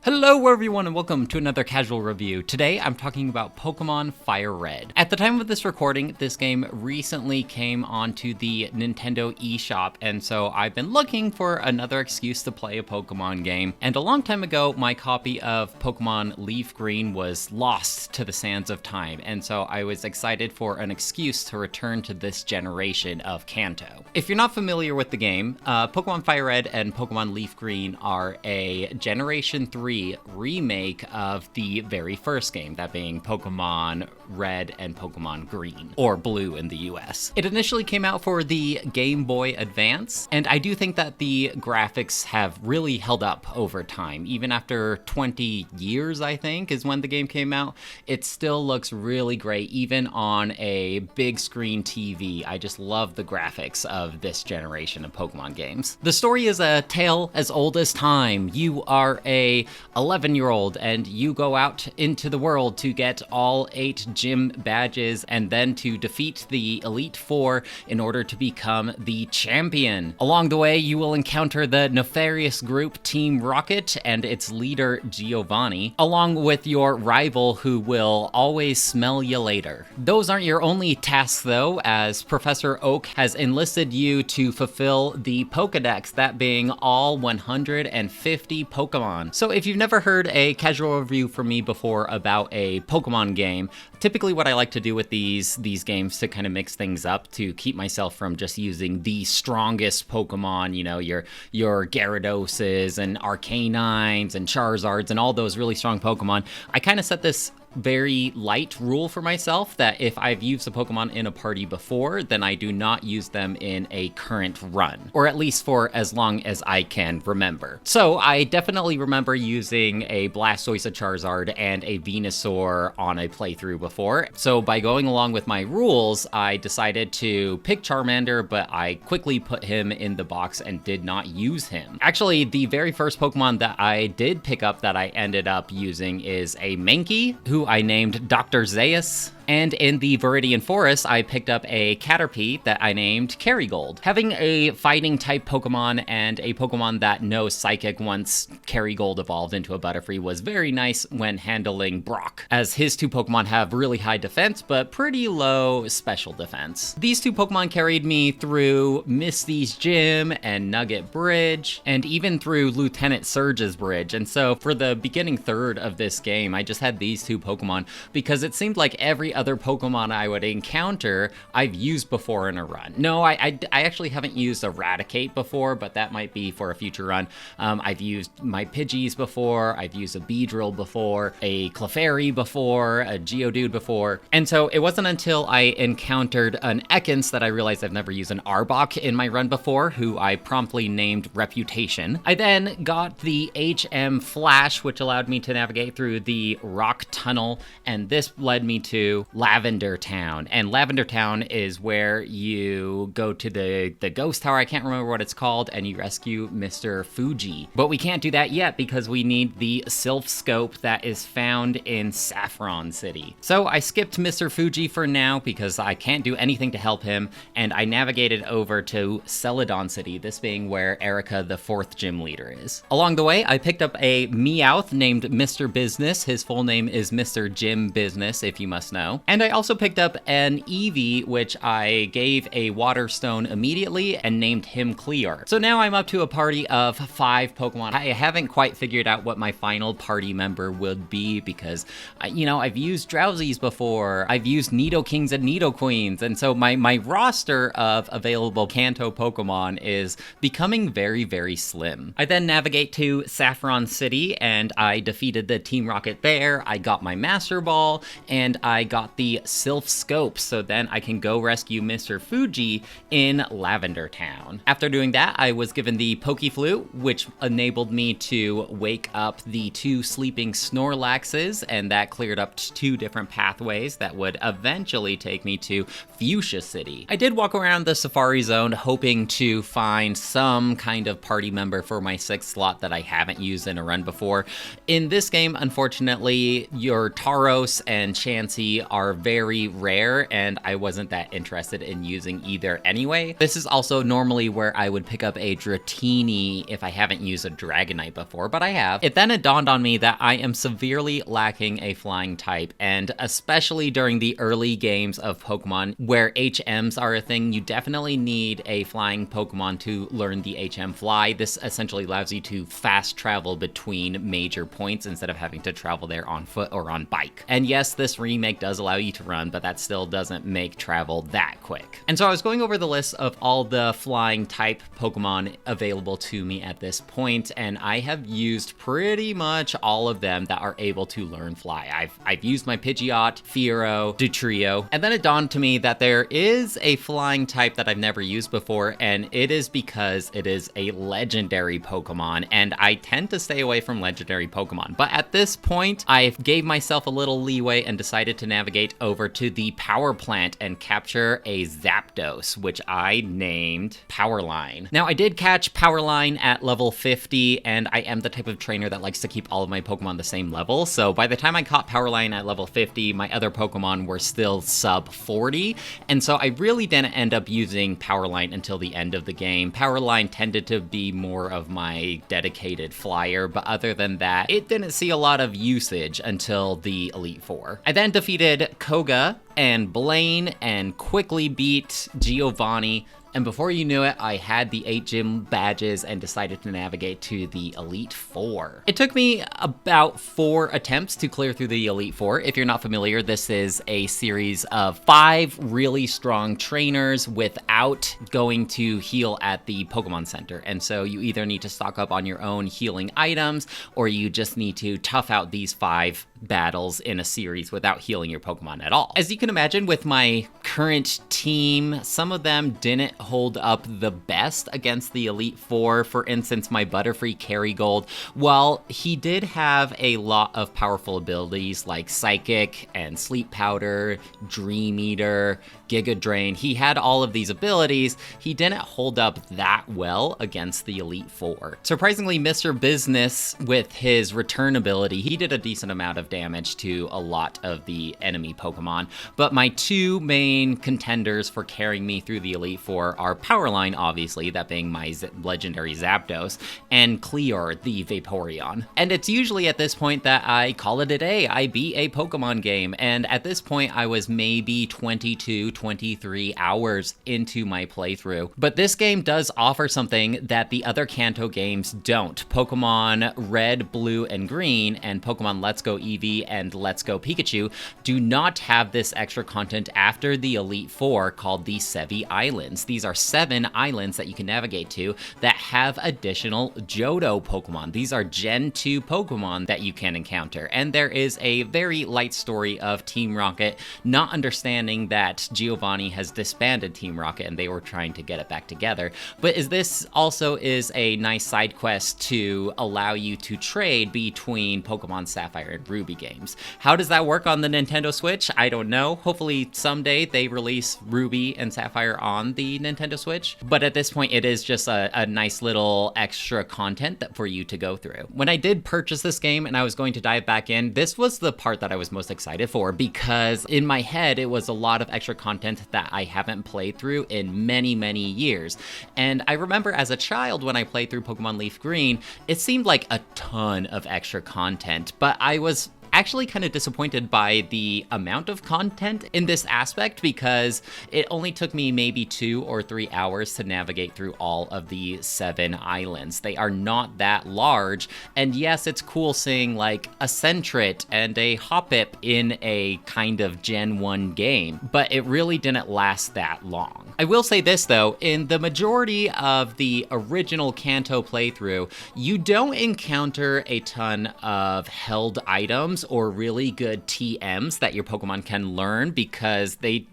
Hello everyone and welcome to another casual review. Today I'm talking about Pokémon FireRed. At the time of this recording, this game recently came onto the Nintendo eShop, and so I've been looking for another excuse to play a Pokémon game. And a long time ago, my copy of Pokémon Leaf Green was lost to the sands of time, and so I was excited for an excuse to return to this generation of Kanto. If you're not familiar with the game, Pokémon FireRed and Pokémon Leaf Green are a Generation 3 remake of the very first game, that being Pokémon Red and Pokémon Green, or Blue in the US. It initially came out for the Game Boy Advance, and I do think that the graphics have really held up over time. Even after 20 years, I think, is when the game came out, it still looks really great, even on a big screen TV. I just love the graphics of this generation of Pokemon games. The story is a tale as old as time. You are a 11-year-old and you go out into the world to get all 8 gym badges and then to defeat the Elite Four in order to become the champion. Along the way, you will encounter the nefarious group Team Rocket and its leader Giovanni, along with your rival who will always smell you later. Those aren't your only tasks though, as Professor Oak has enlisted you to fulfill the Pokédex, that being all 150 Pokemon. So if you've never heard a casual review from me before about a Pokemon game, typically what I like to do with these games to kind of mix things up, to keep myself from just using the strongest Pokemon, you know, your Gyarados and Arcanines and Charizards and all those really strong Pokemon, I kind of set this very light rule for myself that if I've used a Pokemon in a party before, then I do not use them in a current run, or at least for as long as I can remember. So I definitely remember using a Blastoise, a Charizard, and a Venusaur on a playthrough before. So by going along with my rules, I decided to pick Charmander, but I quickly put him in the box and did not use him. Actually, the very first Pokemon that I did pick up that I ended up using is a Mankey, who I named Dr. Zaius. And in the Viridian Forest, I picked up a Caterpie that I named Kerrygold. Having a fighting type Pokemon and a Pokemon that knows Psychic once Kerrygold evolved into a Butterfree was very nice when handling Brock, as his 2 Pokemon have really high defense, but pretty low special defense. These 2 Pokemon carried me through Misty's Gym and Nugget Bridge, and even through Lieutenant Surge's Bridge. And so for the beginning third of this game, I just had these 2 Pokemon because it seemed like every other Pokemon I would encounter, I've used before in a run. No, I actually haven't used Eradicate before, but that might be for a future run. I've used my Pidgeys before, I've used a Beedrill before, a Clefairy before, a Geodude before, and so it wasn't until I encountered an Ekans that I realized I've never used an Arbok in my run before, who I promptly named Reputation. I then got the HM Flash, which allowed me to navigate through the Rock Tunnel, and this led me to Lavender Town. And Lavender Town is where you go to the ghost tower, I can't remember what it's called, and you rescue Mr. Fuji. But we can't do that yet because we need the Sylph Scope that is found in Saffron City. So I skipped Mr. Fuji for now because I can't do anything to help him, and I navigated over to Celadon City, this being where Erica, the 4th gym leader, is. Along the way, I picked up a Meowth named Mr. Business. His full name is Mr. Jim Business, if you must know. And I also picked up an Eevee, which I gave a Water Stone immediately and named him Clear. So now I'm up to a party of 5 Pokemon. I haven't quite figured out what my final party member would be because, you know, I've used Drowsies before, I've used Nidokings and Nidoqueens, and so my roster of available Kanto Pokemon is becoming very, very slim. I then navigate to Saffron City and I defeated the Team Rocket there, I got my Master Ball, and I got the Sylph Scope, so then I can go rescue Mr. Fuji in Lavender Town. After doing that, I was given the Pokeflute, which enabled me to wake up the 2 sleeping Snorlaxes, and that cleared up 2 different pathways that would eventually take me to Fuchsia City. I did walk around the Safari Zone hoping to find some kind of party member for my 6th slot that I haven't used in a run before. In this game, unfortunately, your Tauros and Chansey are very rare, and I wasn't that interested in using either anyway. This is also normally where I would pick up a Dratini if I haven't used a Dragonite before, but I have. It then dawned on me that I am severely lacking a flying type, and especially during the early games of Pokemon where HMs are a thing, you definitely need a flying Pokemon to learn the HM Fly. This essentially allows you to fast travel between major points instead of having to travel there on foot or on bike. And yes, this remake does allow you to run, but that still doesn't make travel that quick. And so I was going over the list of all the flying type Pokemon available to me at this point, and I have used pretty much all of them that are able to learn fly. I've used my Pidgeot, Fearow, Dutrio, and then it dawned to me that there is a flying type that I've never used before, and it is because it is a legendary Pokemon, and I tend to stay away from legendary Pokemon. But at this point, I gave myself a little leeway and decided to navigate over to the power plant and capture a Zapdos, which I named Powerline. Now, I did catch Powerline at level 50, and I am the type of trainer that likes to keep all of my Pokemon the same level, so by the time I caught Powerline at level 50, my other Pokemon were still sub 40, and so I really didn't end up using Powerline until the end of the game. Powerline tended to be more of my dedicated flyer, but other than that, it didn't see a lot of usage until the Elite Four. I then defeated Koga and Blaine and quickly beat Giovanni, and before you knew it, I had the 8 gym badges and decided to navigate to the Elite Four. It took me about 4 attempts to clear through the Elite Four. If you're not familiar, this is a series of 5 really strong trainers without going to heal at the Pokemon Center. And so you either need to stock up on your own healing items, or you just need to tough out these 5 battles in a series without healing your Pokemon at all. As you can imagine, with my current team, some of them didn't hold up the best against the Elite Four. For instance, my Butterfree Kerrygold, while he did have a lot of powerful abilities like Psychic and Sleep Powder, Dream Eater, Giga Drain, he had all of these abilities, he didn't hold up that well against the Elite Four. Surprisingly, Mr. Business, with his return ability, he did a decent amount of damage to a lot of the enemy Pokemon, but my 2 main contenders for carrying me through the Elite Four are Powerline, obviously, that being my legendary Zapdos, and Cleor, the Vaporeon. And it's usually at this point that I call it a day. I beat a Pokemon game, and at this point I was maybe 22, 23 hours into my playthrough. But this game does offer something that the other Kanto games don't. Pokemon Red, Blue, and Green, and Pokemon Let's Go Eevee and Let's Go Pikachu do not have this extra content after the Elite Four called the Sevi Islands. These are 7 islands that you can navigate to that have additional Johto Pokemon. These are Gen 2 Pokemon that you can encounter, and there is a very light story of Team Rocket not understanding that Giovanni has disbanded Team Rocket and they were trying to get it back together. But this also is a nice side quest to allow you to trade between Pokemon Sapphire and Ruby games. How does that work on the Nintendo Switch? I don't know. Hopefully someday they release Ruby and Sapphire on the Nintendo Switch, but at this point it is just a nice little extra content for you to go through. When I did purchase this game and I was going to dive back in, this was the part that I was most excited for, because in my head it was a lot of extra content that I haven't played through in many, many years. And I remember as a child when I played through Pokemon Leaf Green, it seemed like a ton of extra content, but I was actually kind of disappointed by the amount of content in this aspect, because it only took me maybe 2 or 3 hours to navigate through all of the 7 islands. They are not that large, and yes, it's cool seeing like a Sentret and a Hoppip in a kind of Gen 1 game, but it really didn't last that long. I will say this though, in the majority of the original Kanto playthrough, you don't encounter a ton of held items or really good TMs that your Pokemon can learn, because they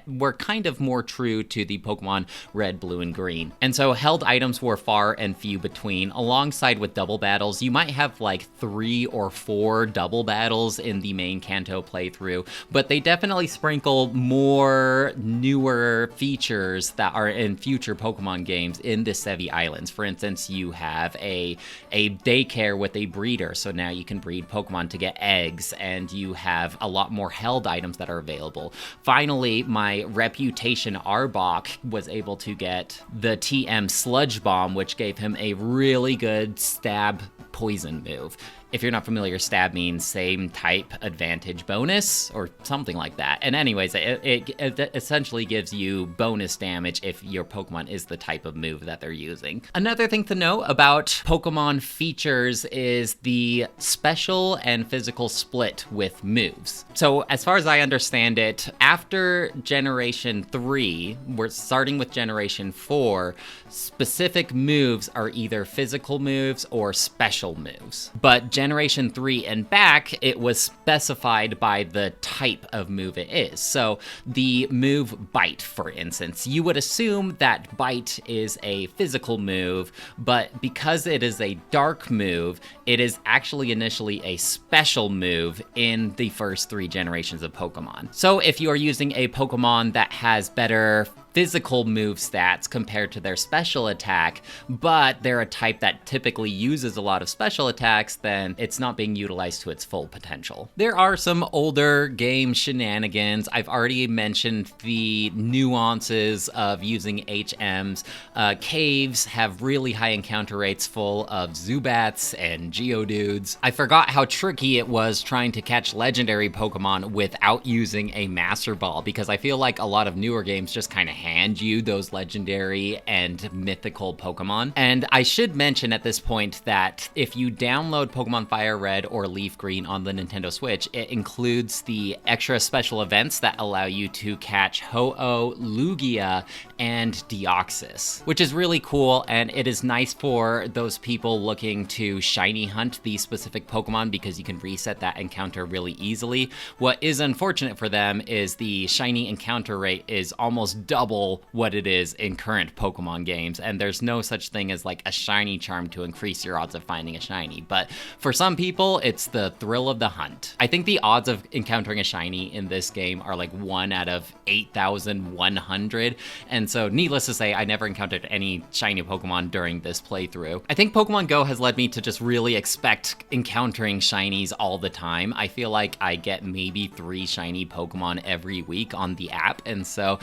were kind of more true to the Pokemon Red, Blue, and Green. And so held items were far and few between. Alongside with double battles, you might have like 3 or 4 double battles in the main Kanto playthrough, but they definitely sprinkle more newer features that are in future Pokemon games in the Sevi Islands. For instance, you have a daycare with a breeder, so now you can breed Pokemon to get eggs, and you have a lot more held items that are available. Finally, my Reputation Arbok was able to get the TM Sludge Bomb, which gave him a really good stab poison move. If you're not familiar, stab means same type advantage bonus or something like that. And anyways, it essentially gives you bonus damage if your Pokemon is the type of move that they're using. Another thing to know about Pokemon features is the special and physical split with moves. So as far as I understand it, after Generation 3, we're starting with Generation 4, specific moves are either physical moves or special moves. But Generation 3 and back, it was specified by the type of move it is. So the move Bite, for instance, you would assume that Bite is a physical move, but because it is a dark move, it is actually initially a special move in the first 3 generations of Pokemon. So if you are using a Pokemon that has better physical move stats compared to their special attack, but they're a type that typically uses a lot of special attacks, then it's not being utilized to its full potential. There are some older game shenanigans. I've already mentioned the nuances of using HMs. Caves have really high encounter rates full of Zubats and Geodudes. I forgot how tricky it was trying to catch legendary Pokemon without using a Master Ball, because I feel like a lot of newer games just kind of hand you those legendary and mythical Pokemon. And I should mention at this point that if you download Pokemon FireRed or Leaf Green on the Nintendo Switch, it includes the extra special events that allow you to catch Ho-Oh, Lugia, and Deoxys, which is really cool, and it is nice for those people looking to shiny hunt these specific Pokemon because you can reset that encounter really easily. What is unfortunate for them is the shiny encounter rate is almost double what it is in current Pokemon games, and there's no such thing as like a shiny charm to increase your odds of finding a shiny, but for some people it's the thrill of the hunt. I think the odds of encountering a shiny in this game are like 1 out of 8,100, and so needless to say, I never encountered any shiny Pokemon during this playthrough. I think Pokemon Go has led me to just really expect encountering shinies all the time. I feel like I get maybe 3 shiny Pokemon every week on the app, and so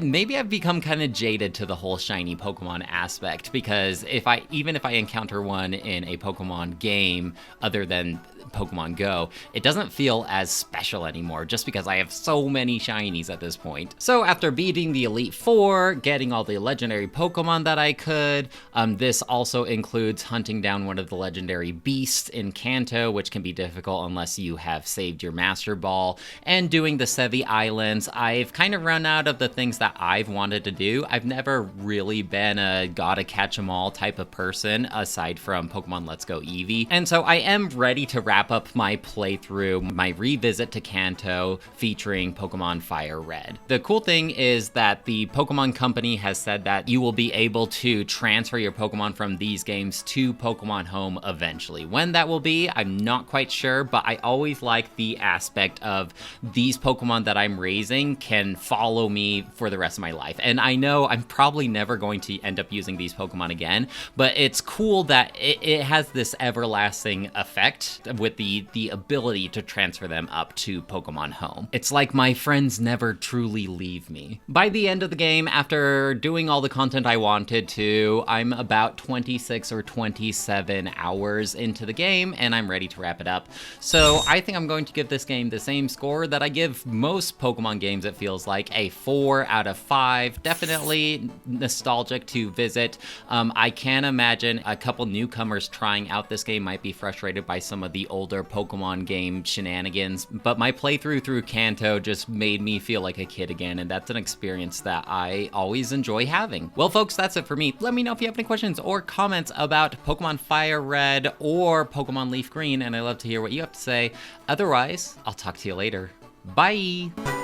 maybe I've become kind of jaded to the whole shiny Pokemon aspect, because even if I encounter one in a Pokemon game other than Pokemon Go, it doesn't feel as special anymore just because I have so many shinies at this point. So after beating the Elite Four, getting all the legendary Pokemon that I could, this also includes hunting down one of the legendary beasts in Kanto, which can be difficult unless you have saved your Master Ball, and doing the Sevi Islands. I've kind of run out of the things that I've wanted to do. I've never really been a gotta catch 'em all type of person aside from Pokemon Let's Go Eevee, and so I am ready to wrap up my playthrough, my revisit to Kanto featuring Pokemon FireRed. The cool thing is that the Pokemon Company has said that you will be able to transfer your Pokemon from these games to Pokemon Home eventually. When that will be, I'm not quite sure, but I always like the aspect of these Pokemon that I'm raising can follow me for the rest of my life. And I know I'm probably never going to end up using these Pokemon again, but it's cool that it has this everlasting effect with the ability to transfer them up to Pokemon Home. It's like my friends never truly leave me. By the end of the game, after doing all the content I wanted to, I'm about 26 or 27 hours into the game, and I'm ready to wrap it up. So I think I'm going to give this game the same score that I give most Pokemon games, it feels like, a 4 out of 5. Definitely nostalgic to visit. I can imagine a couple newcomers trying out this game might be frustrated by some of the older Pokemon game shenanigans, but my playthrough through Kanto just made me feel like a kid again, and that's an experience that I always enjoy having. Well, folks, that's it for me. Let me know if you have any questions or comments about Pokemon FireRed or Pokemon Leaf Green, and I'd love to hear what you have to say. Otherwise, I'll talk to you later. Bye!